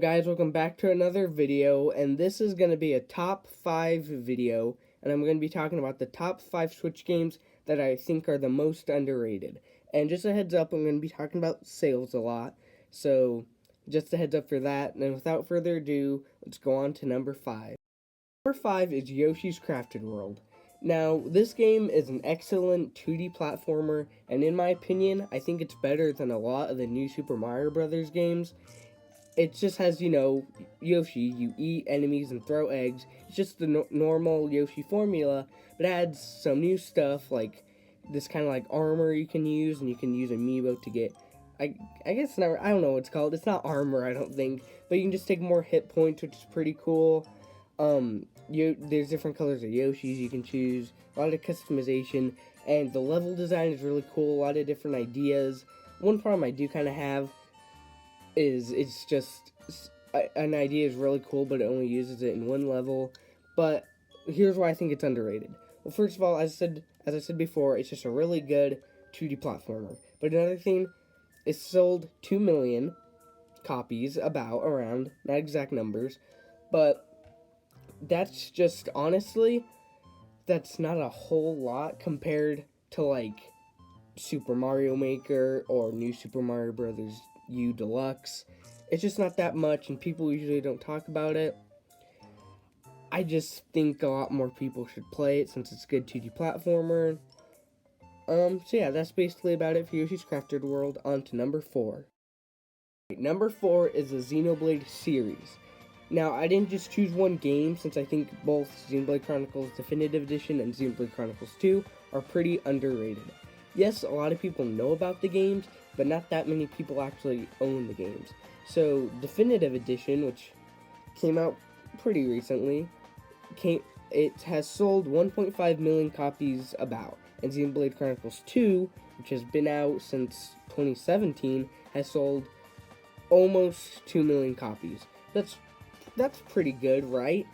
Guys, welcome back to another video, and this is going to be a top 5 video, and I'm going to be talking about the top 5 Switch games that I think are the most underrated. And just a heads up, I'm going to be talking about sales a lot, so just a heads up for that, and without further ado, let's go on to number 5. Number 5 is Yoshi's Crafted World. Now, this game is an excellent 2D platformer, and in my opinion, I think it's better than a lot of the new Super Mario Brothers games. It just has, Yoshi, you eat enemies and throw eggs. It's just the normal Yoshi formula, but adds some new stuff, like this kind of like armor you can use, and you can use amiibo to get, I guess, never, I don't know what it's called. It's not armor, I don't think, but you can just take more hit points, which is pretty cool. There's different colors of Yoshis you can choose, a lot of customization, and the level design is really cool, a lot of different ideas. One problem I do kind of have is it's just an idea is really cool, but it only uses it in one level. But here's why I think it's underrated. Well, first of all, as I said before, it's just a really good 2D platformer. But another thing, it sold 2 million copies, around, not exact numbers, but that's just honestly, that's not a whole lot compared to like Super Mario Maker or New Super Mario Brothers U Deluxe. It's just not that much, and people usually don't talk about it. I just think a lot more people should play it since it's a good 2D platformer. So yeah, that's basically about it for Yoshi's Crafted World. On to number 4. Number 4 is the Xenoblade series. Now, I didn't just choose one game, since I think both Xenoblade Chronicles Definitive Edition and Xenoblade Chronicles 2 are pretty underrated. Yes, a lot of people know about the games, but not that many people actually own the games. So, Definitive Edition, which came out pretty recently, it has sold 1.5 million copies about. And Xenoblade Chronicles 2, which has been out since 2017, has sold almost 2 million copies. That's pretty good, right?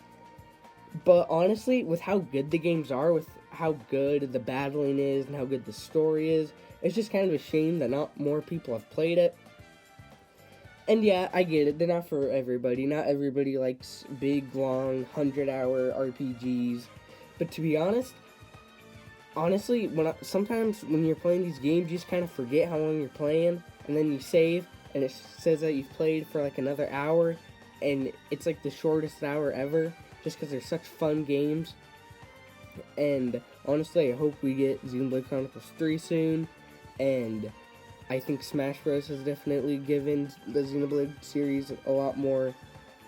But honestly, with how good the games are, with how good the battling is and how good the story is, it's just kind of a shame that not more people have played it. And yeah, I get it, they're not for everybody. Not everybody likes big, long, 100-hour RPGs. But to be honestly, sometimes when you're playing these games, you just kind of forget how long you're playing, and then you save, and it says that you've played for like another hour, and it's like the shortest hour ever, just because they're such fun games. And honestly, I hope we get Xenoblade Chronicles 3 soon, and I think Smash Bros. Has definitely given the Xenoblade series a lot more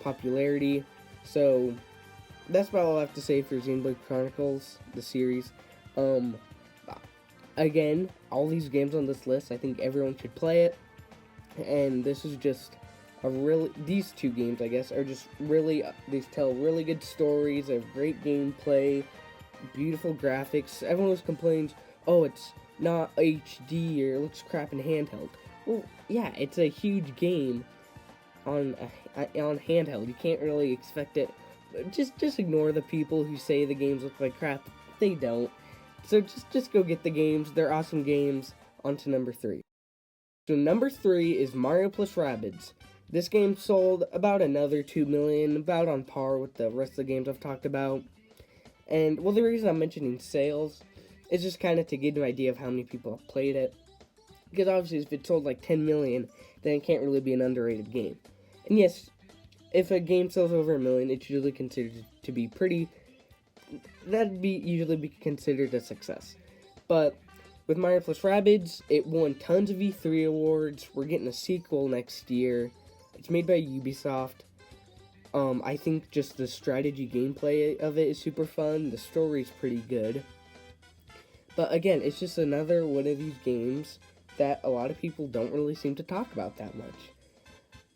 popularity. So that's about all I have to say for Xenoblade Chronicles, the series. Again, all these games on this list, I think everyone should play it. And this is just these two games, I guess, are just really, they tell really good stories, they have great gameplay, beautiful graphics. Everyone always complains, oh, it's not HD or it looks crap in handheld. Well, yeah, it's a huge game on handheld. You can't really expect it. Just ignore the people who say the games look like crap. They don't. So just go get the games. They're awesome games. On to number 3. So number 3 is Mario plus Rabbids. This game sold about another 2 million, about on par with the rest of the games I've talked about. And, well, the reason I'm mentioning sales is just kind of to get an idea of how many people have played it. Because obviously if it sold like 10 million, then it can't really be an underrated game. And yes, if a game sells over a million, it's usually considered to be usually be considered a success. But with Mario plus Rabbids, it won tons of E3 awards. We're getting a sequel next year. It's made by Ubisoft. I think just the strategy gameplay of it is super fun. The story's pretty good. But again, it's just another one of these games that a lot of people don't really seem to talk about that much.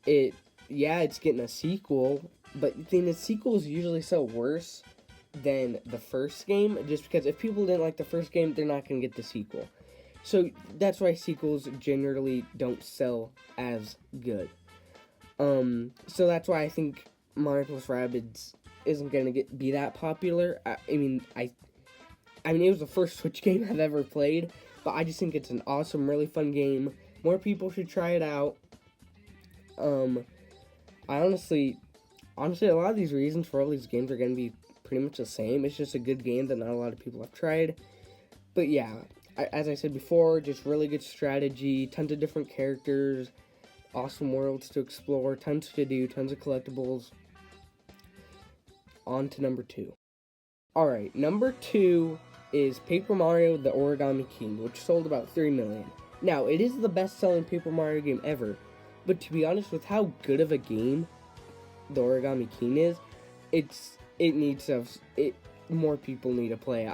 It's getting a sequel, but then the sequels usually sell worse than the first game, just because if people didn't like the first game, they're not going to get the sequel. So that's why sequels generally don't sell as good. So that's why I think Mario plus Rabbids isn't going to be that popular. I mean, it was the first Switch game I've ever played, but I just think it's an awesome, really fun game. More people should try it out. I honestly, a lot of these reasons for all these games are going to be pretty much the same. It's just a good game that not a lot of people have tried. But yeah, as I said before, just really good strategy, tons of different characters, awesome worlds to explore, tons to do, tons of collectibles. On to number 2. Alright, number 2 is Paper Mario The Origami King, which sold about 3 million. Now, it is the best-selling Paper Mario game ever, but to be honest, with how good of a game The Origami King is, more people need to play.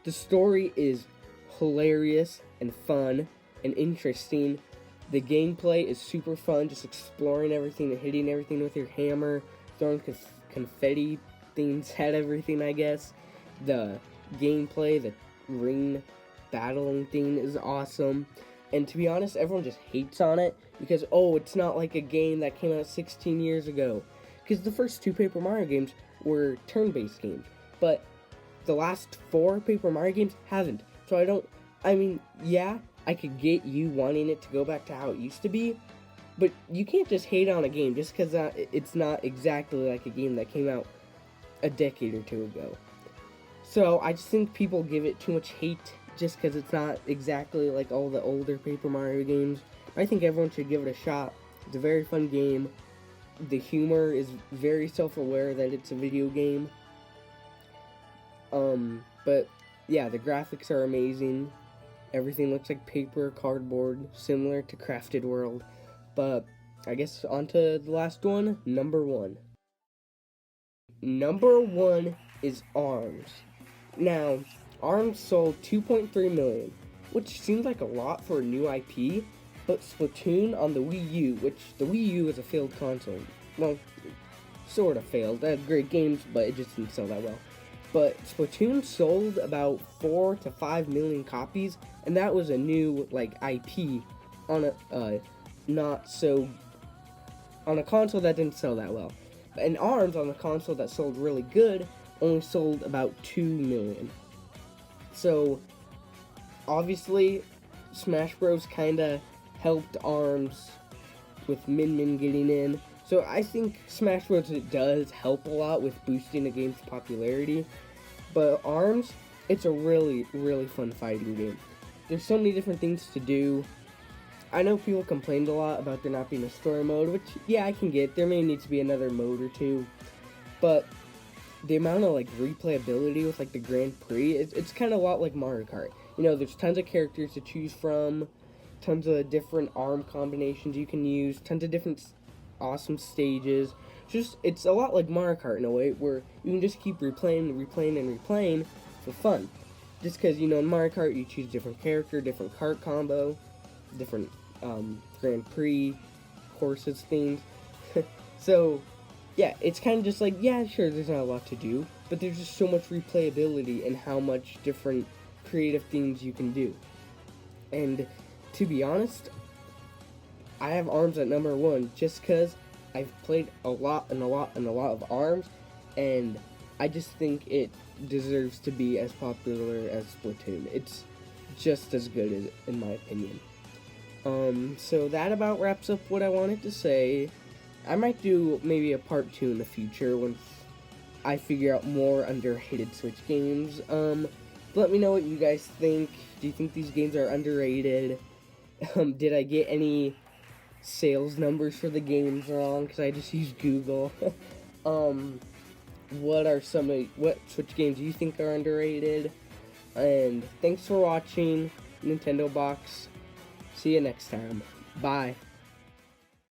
The story is hilarious and fun and interesting. The gameplay is super fun, just exploring everything and hitting everything with your hammer, throwing confetti things at everything, I guess. The gameplay, the ring battling thing is awesome. And to be honest, everyone just hates on it because, oh, it's not like a game that came out 16 years ago. Because the first 2 Paper Mario games were turn-based games. But the last 4 Paper Mario games haven't. So I could get you wanting it to go back to how it used to be. But you can't just hate on a game just because it's not exactly like a game that came out a decade or 2 ago. So I just think people give it too much hate just because it's not exactly like all the older Paper Mario games. I think everyone should give it a shot. It's a very fun game. The humor is very self-aware that it's a video game. But yeah, the graphics are amazing. Everything looks like paper, cardboard, similar to Crafted World. But I guess on to the last one, number 1. Number 1 is ARMS. Now, ARMS sold 2.3 million, which seems like a lot for a new IP, but Splatoon on the Wii U, which the Wii U is a failed console. Well, sort of failed. They had great games, but it just didn't sell that well. But Splatoon sold about 4 to 5 million copies, and that was a new IP on a on a console that didn't sell that well. And ARMS on a console that sold really good only sold about 2 million. So obviously Smash Bros kind of helped ARMS with Min getting in. So I think Smash Bros does help a lot with boosting a game's popularity. But ARMS, it's a really, really fun fighting game. There's so many different things to do. I know people complained a lot about there not being a story mode, which, yeah, I can get. There may need to be another mode or two. But the amount of replayability with the Grand Prix, it's kind of a lot like Mario Kart. You know, there's tons of characters to choose from, tons of different arm combinations you can use, tons of different awesome stages. It's a lot like Mario Kart in a way, where you can just keep replaying for fun. Just because, in Mario Kart you choose different character, different kart combo, different Grand Prix courses, things. So yeah, it's kind of just sure, there's not a lot to do, but there's just so much replayability and how much different creative things you can do. And to be honest, I have ARMS at number 1 just because I've played a lot of ARMS, and I just think it deserves to be as popular as Splatoon. It's just as good, in my opinion. So that about wraps up what I wanted to say. I might do maybe a part 2 in the future once I figure out more underrated Switch games. Let me know what you guys think. Do you think these games are underrated? Did I get any sales numbers for the games wrong? Because I just used Google. What Switch games do you think are underrated? And thanks for watching Nintendo Box. See you next time. Bye.